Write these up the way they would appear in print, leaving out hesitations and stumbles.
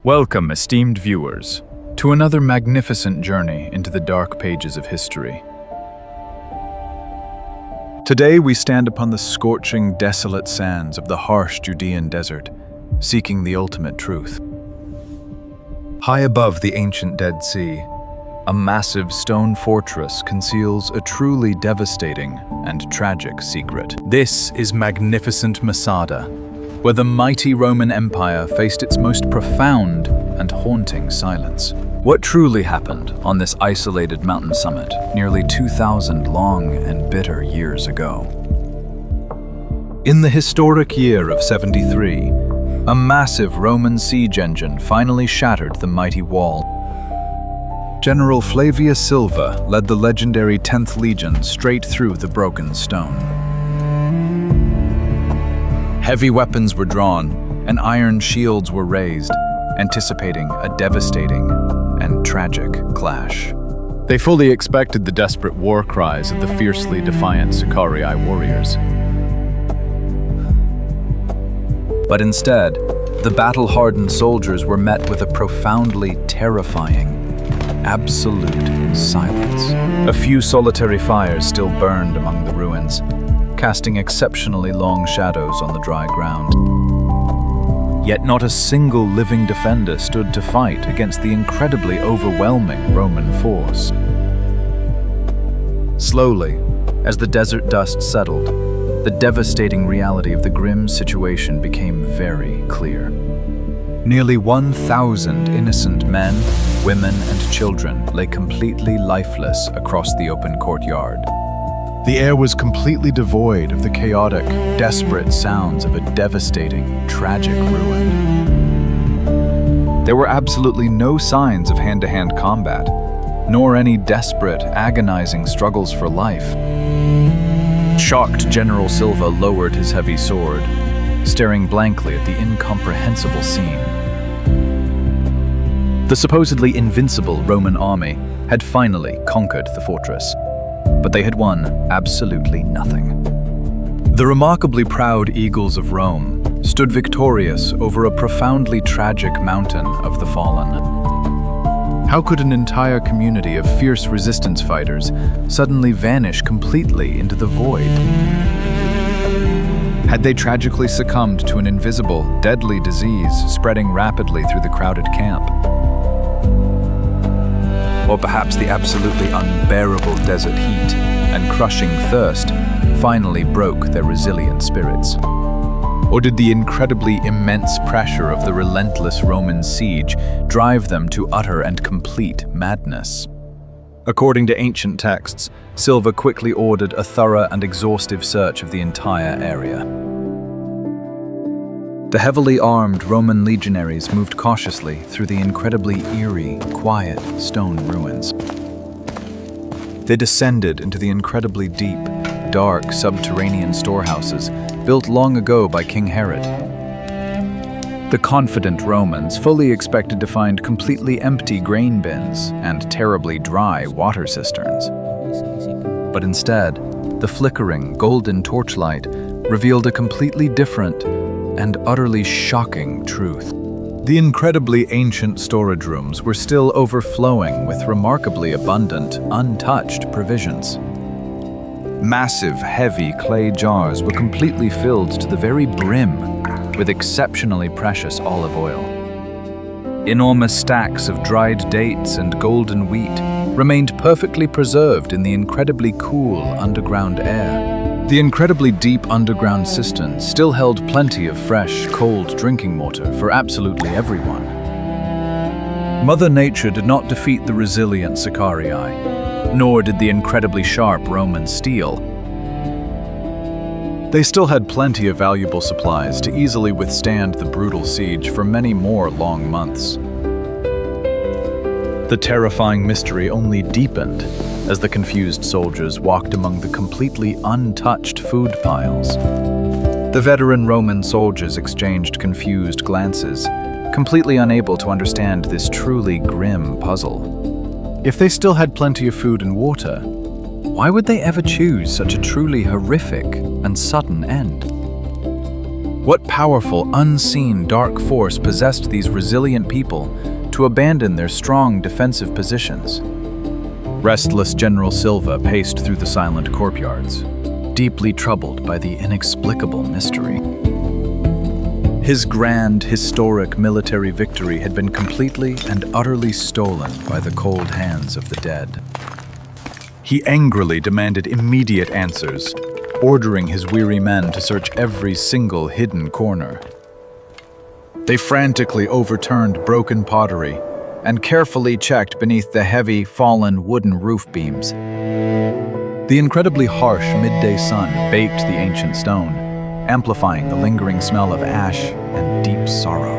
Welcome, esteemed viewers, to another magnificent journey into the dark pages of history. Today we stand upon the scorching, desolate sands of the harsh Judean desert, seeking the ultimate truth. High above the ancient Dead Sea, a massive stone fortress conceals a truly devastating and tragic secret. This is magnificent Masada, where the mighty Roman Empire faced its most profound and haunting silence. What truly happened on this isolated mountain summit nearly 2,000 long and bitter years ago? In the historic year of 73, a massive Roman siege engine finally shattered the mighty wall. General Flavius Silva led the legendary 10th Legion straight through the broken stone. Heavy weapons were drawn, and iron shields were raised, anticipating a devastating and tragic clash. They fully expected the desperate war cries of the fiercely defiant Sicarii warriors. But instead, the battle-hardened soldiers were met with a profoundly terrifying, absolute silence. A few solitary fires still burned among the ruins, casting exceptionally long shadows on the dry ground. Yet not a single living defender stood to fight against the incredibly overwhelming Roman force. Slowly, as the desert dust settled, the devastating reality of the grim situation became very clear. Nearly 1,000 innocent men, women, and children lay completely lifeless across the open courtyard. The air was completely devoid of the chaotic, desperate sounds of a devastating, tragic ruin. There were absolutely no signs of hand-to-hand combat, nor any desperate, agonizing struggles for life. Shocked, General Silva lowered his heavy sword, staring blankly at the incomprehensible scene. The supposedly invincible Roman army had finally conquered the fortress, but they had won absolutely nothing. The remarkably proud eagles of Rome stood victorious over a profoundly tragic mountain of the fallen. How could an entire community of fierce resistance fighters suddenly vanish completely into the void? Had they tragically succumbed to an invisible, deadly disease spreading rapidly through the crowded camp? Or perhaps the absolutely unbearable desert heat and crushing thirst finally broke their resilient spirits? Or did the incredibly immense pressure of the relentless Roman siege drive them to utter and complete madness? According to ancient texts, Silva quickly ordered a thorough and exhaustive search of the entire area. The heavily armed Roman legionaries moved cautiously through the incredibly eerie, quiet stone ruins. They descended into the incredibly deep, dark subterranean storehouses built long ago by King Herod. The confident Romans fully expected to find completely empty grain bins and terribly dry water cisterns. But instead, the flickering golden torchlight revealed a completely different and utterly shocking truth. The incredibly ancient storage rooms were still overflowing with remarkably abundant, untouched provisions. Massive, heavy clay jars were completely filled to the very brim with exceptionally precious olive oil. Enormous stacks of dried dates and golden wheat remained perfectly preserved in the incredibly cool underground air. The incredibly deep underground cisterns still held plenty of fresh, cold drinking water for absolutely everyone. Mother Nature did not defeat the resilient Sicarii, nor did the incredibly sharp Roman steel. They still had plenty of valuable supplies to easily withstand the brutal siege for many more long months. The terrifying mystery only deepened as the confused soldiers walked among the completely untouched food piles. The veteran Roman soldiers exchanged confused glances, completely unable to understand this truly grim puzzle. If they still had plenty of food and water, why would they ever choose such a truly horrific and sudden end? What powerful, unseen, dark force possessed these resilient people to abandon their strong defensive positions? Restless General Silva paced through the silent courtyards, deeply troubled by the inexplicable mystery. His grand, historic military victory had been completely and utterly stolen by the cold hands of the dead. He angrily demanded immediate answers, ordering his weary men to search every single hidden corner. They frantically overturned broken pottery and carefully checked beneath the heavy, fallen wooden roof beams. The incredibly harsh midday sun baked the ancient stone, amplifying the lingering smell of ash and deep sorrow.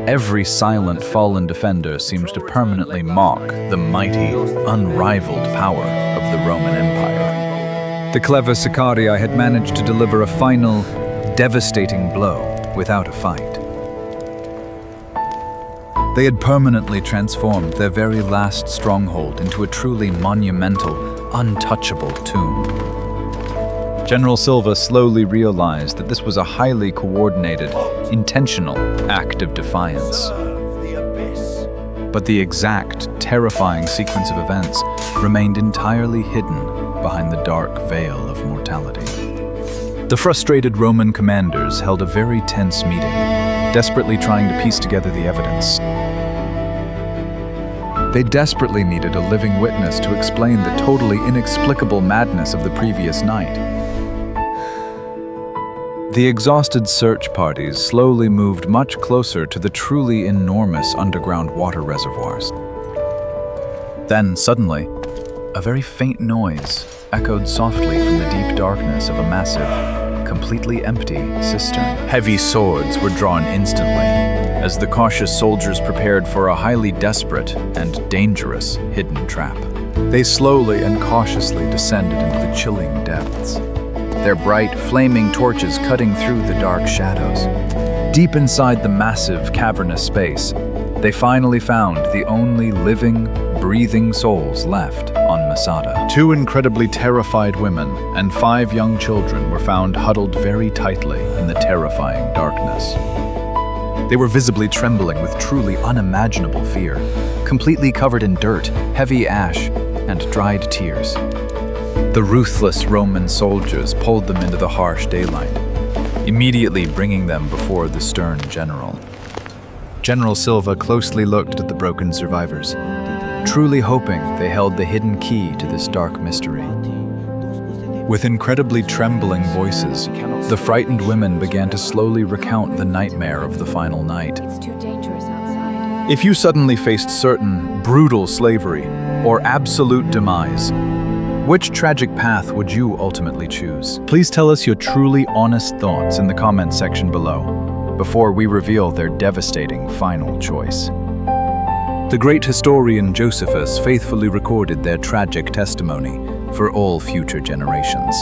Every silent fallen defender seemed to permanently mock the mighty, unrivaled power of the Roman Empire. The clever Sicarii had managed to deliver a final, devastating blow without a fight. They had permanently transformed their very last stronghold into a truly monumental, untouchable tomb. General Silva slowly realized that this was a highly coordinated, intentional act of defiance. But the exact, terrifying sequence of events remained entirely hidden behind the dark veil of mortality. The frustrated Roman commanders held a very tense meeting, desperately trying to piece together the evidence. They desperately needed a living witness to explain the totally inexplicable madness of the previous night. The exhausted search parties slowly moved much closer to the truly enormous underground water reservoirs. Then, suddenly, a very faint noise echoed softly from the deep darkness of a massive, completely empty cistern. Heavy swords were drawn instantly, as the cautious soldiers prepared for a highly desperate and dangerous hidden trap. They slowly and cautiously descended into the chilling depths, their bright, flaming torches cutting through the dark shadows. Deep inside the massive, cavernous space, they finally found the only living, breathing souls left on Masada. 2 incredibly terrified women and 5 young children were found huddled very tightly in the terrifying darkness. They were visibly trembling with truly unimaginable fear, completely covered in dirt, heavy ash, and dried tears. The ruthless Roman soldiers pulled them into the harsh daylight, immediately bringing them before the stern general. General Silva closely looked at the broken survivors, truly hoping they held the hidden key to this dark mystery. With incredibly trembling voices, the frightened women began to slowly recount the nightmare of the final night. It's too dangerous outside. If you suddenly faced certain, brutal slavery or absolute demise, which tragic path would you ultimately choose? Please tell us your truly honest thoughts in the comments section below, before we reveal their devastating final choice. The great historian Josephus faithfully recorded their tragic testimony for all future generations.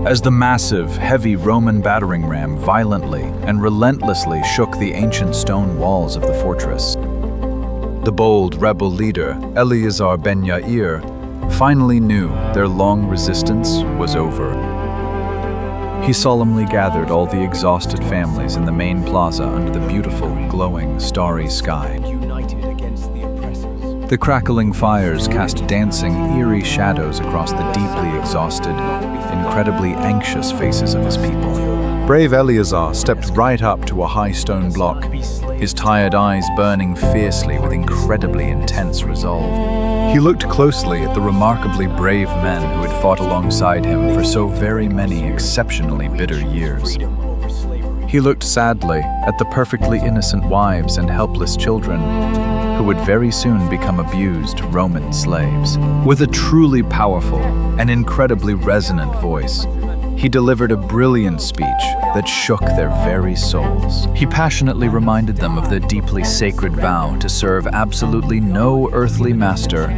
As the massive, heavy Roman battering ram violently and relentlessly shook the ancient stone walls of the fortress, the bold rebel leader, Eleazar ben Yair, finally knew their long resistance was over. He solemnly gathered all the exhausted families in the main plaza under the beautiful, glowing, starry sky. The crackling fires cast dancing, eerie shadows across the deeply exhausted, incredibly anxious faces of his people. Brave Eleazar stepped right up to a high stone block, his tired eyes burning fiercely with incredibly intense resolve. He looked closely at the remarkably brave men who had fought alongside him for so very many exceptionally bitter years. He looked sadly at the perfectly innocent wives and helpless children who would very soon become abused Roman slaves. With a truly powerful and incredibly resonant voice, he delivered a brilliant speech that shook their very souls. He passionately reminded them of their deeply sacred vow to serve absolutely no earthly master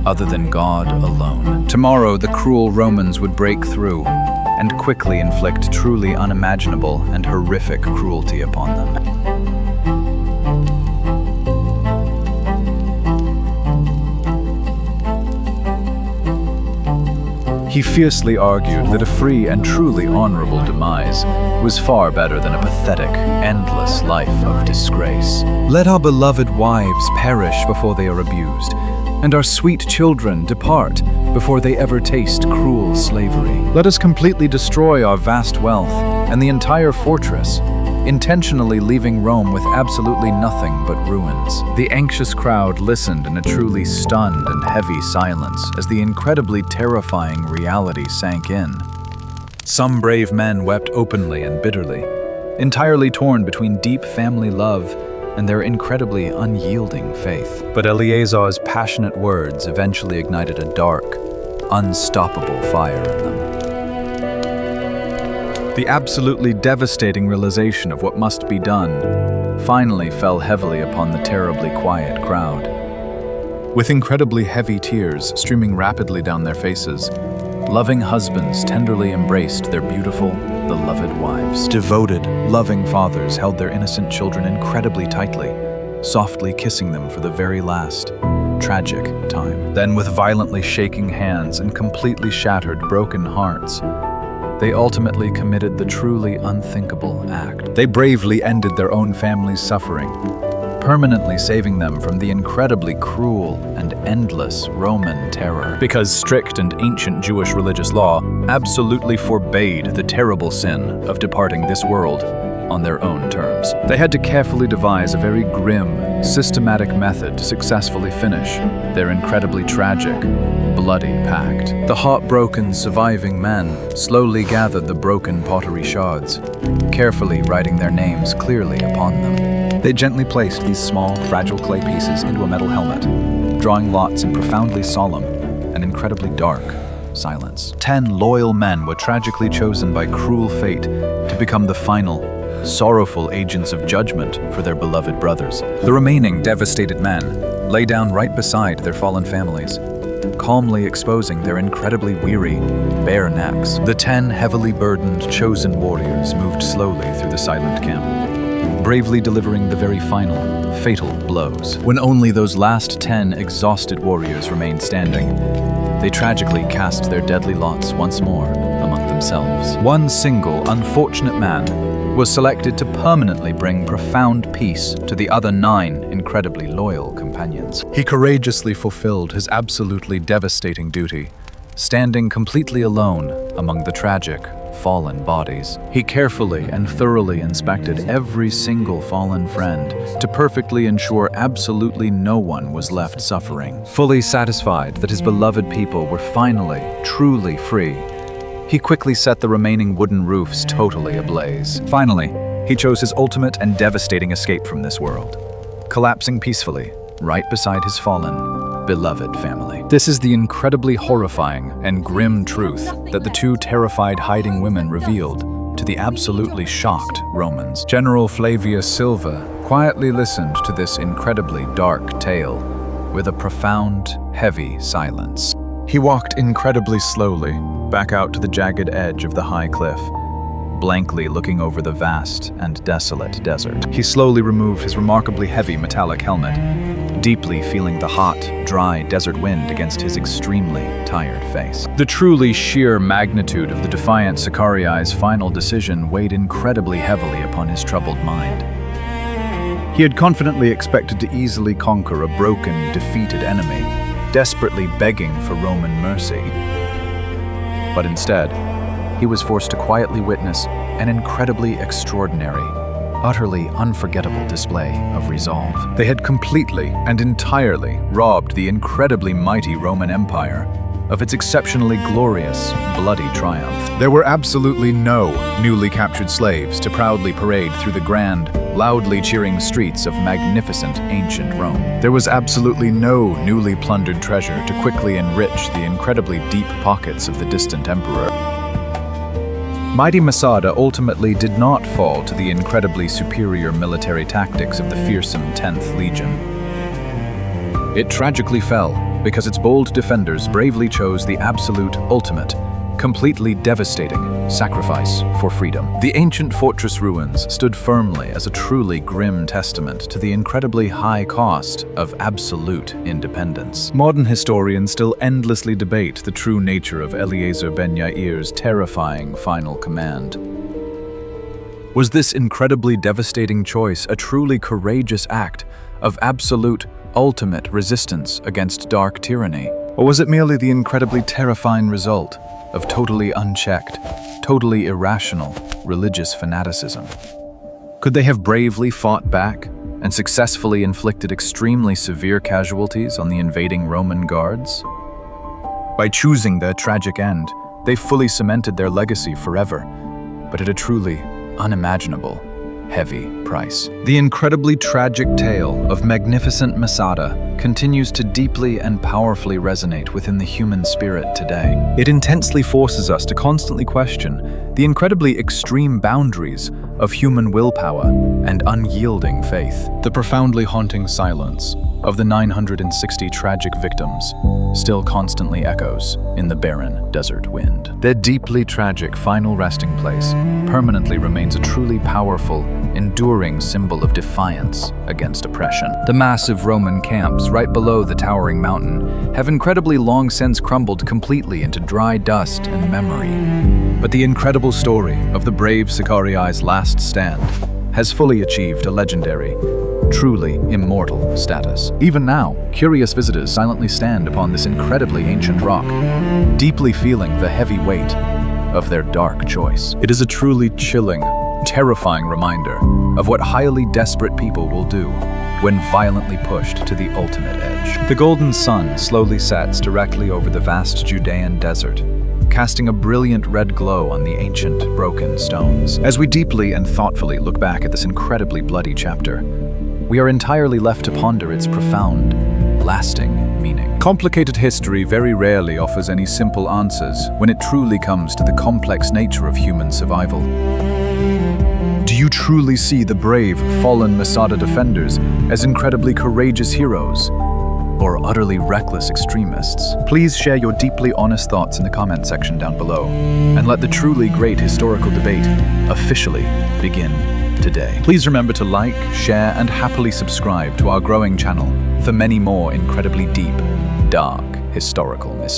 other than God alone. Tomorrow, the cruel Romans would break through and quickly inflict truly unimaginable and horrific cruelty upon them. He He fiercely argued that a free and truly honorable demise was far better than a pathetic, endless life of disgrace. Let our beloved wives perish before they are abused, and our sweet children depart before they ever taste cruel slavery. Let us completely destroy our vast wealth and the entire fortress, intentionally leaving Rome with absolutely nothing but ruins. The anxious crowd listened in a truly stunned and heavy silence as the incredibly terrifying reality sank in. Some brave men wept openly and bitterly, entirely torn between deep family love and their incredibly unyielding faith. But Eleazar's passionate words eventually ignited a dark, unstoppable fire in them. The absolutely devastating realization of what must be done finally fell heavily upon the terribly quiet crowd. With incredibly heavy tears streaming rapidly down their faces, loving husbands tenderly embraced their beautiful, beloved wives. Devoted, loving fathers held their innocent children incredibly tightly, softly kissing them for the very last, tragic time. Then, with violently shaking hands and completely shattered, broken hearts, they ultimately committed the truly unthinkable act. They bravely ended their own family's suffering, permanently saving them from the incredibly cruel and endless Roman terror. Because strict and ancient Jewish religious law absolutely forbade the terrible sin of departing this world on their own terms. They had to carefully devise a very grim, systematic method to successfully finish their incredibly tragic, bloody pact. The heartbroken surviving men slowly gathered the broken pottery shards, carefully writing their names clearly upon them. They gently placed these small, fragile clay pieces into a metal helmet, drawing lots in profoundly solemn and incredibly dark silence. 10 loyal men were tragically chosen by cruel fate to become the final, sorrowful agents of judgment for their beloved brothers. The remaining devastated men lay down right beside their fallen families, calmly exposing their incredibly weary, bare necks. The 10 heavily burdened chosen warriors moved slowly through the silent camp, bravely delivering the very final, fatal blows. When only those last 10 exhausted warriors remained standing, they tragically cast their deadly lots once more among themselves. One single, unfortunate man was selected to permanently bring profound peace to the other 9 incredibly loyal companions. He courageously fulfilled his absolutely devastating duty, standing completely alone among the tragic, fallen bodies. He carefully and thoroughly inspected every single fallen friend to perfectly ensure absolutely no one was left suffering. Fully satisfied that his beloved people were finally, truly free, he quickly set the remaining wooden roofs totally ablaze. Finally, he chose his ultimate and devastating escape from this world, collapsing peacefully right beside his fallen, beloved family. This is the incredibly horrifying and grim truth that the 2 terrified hiding women revealed to the absolutely shocked Romans. General Flavius Silva quietly listened to this incredibly dark tale with a profound, heavy silence. He walked incredibly slowly back out to the jagged edge of the high cliff, blankly looking over the vast and desolate desert. He slowly removed his remarkably heavy metallic helmet, deeply feeling the hot, dry desert wind against his extremely tired face. The truly sheer magnitude of the defiant Sicarii's final decision weighed incredibly heavily upon his troubled mind. He had confidently expected to easily conquer a broken, defeated enemy, desperately begging for Roman mercy. But instead, he was forced to quietly witness an incredibly extraordinary, utterly unforgettable display of resolve. They had completely and entirely robbed the incredibly mighty Roman Empire of its exceptionally glorious, bloody triumph. There were absolutely no newly captured slaves to proudly parade through the grand, loudly cheering streets of magnificent ancient Rome. There was absolutely no newly plundered treasure to quickly enrich the incredibly deep pockets of the distant emperor. Mighty Masada ultimately did not fall to the incredibly superior military tactics of the fearsome 10th Legion. It tragically fell because its bold defenders bravely chose the absolute, ultimate, completely devastating sacrifice for freedom. The ancient fortress ruins stood firmly as a truly grim testament to the incredibly high cost of absolute independence. Modern historians still endlessly debate the true nature of Eleazar ben Yair's terrifying final command. Was this incredibly devastating choice a truly courageous act of absolute, ultimate resistance against dark tyranny? Or was it merely the incredibly terrifying result of totally unchecked, totally irrational religious fanaticism? Could they have bravely fought back and successfully inflicted extremely severe casualties on the invading Roman guards? By choosing their tragic end, they fully cemented their legacy forever, but at a truly unimaginable, heavy price. The incredibly tragic tale of magnificent Masada continues to deeply and powerfully resonate within the human spirit today. It intensely forces us to constantly question the incredibly extreme boundaries of human willpower and unyielding faith. The profoundly haunting silence of the 960 tragic victims still constantly echoes in the barren desert wind. Their deeply tragic final resting place permanently remains a truly powerful, enduring symbol of defiance against oppression. The massive Roman camps right below the towering mountain have incredibly long since crumbled completely into dry dust and memory. But the incredible story of the brave Sicarii's last stand has fully achieved a legendary, truly immortal status. Even now, curious visitors silently stand upon this incredibly ancient rock, deeply feeling the heavy weight of their dark choice. It is a truly chilling, terrifying reminder of what highly desperate people will do when violently pushed to the ultimate edge. The golden sun slowly sets directly over the vast Judean desert, casting a brilliant red glow on the ancient, broken stones. As we deeply and thoughtfully look back at this incredibly bloody chapter, we are entirely left to ponder its profound, lasting meaning. Complicated history very rarely offers any simple answers when it truly comes to the complex nature of human survival. Do you truly see the brave, fallen Masada defenders as incredibly courageous heroes, or utterly reckless extremists? Please share your deeply honest thoughts in the comment section down below, and let the truly great historical debate officially begin today. Please remember to like, share, and happily subscribe to our growing channel for many more incredibly deep, dark historical mysteries.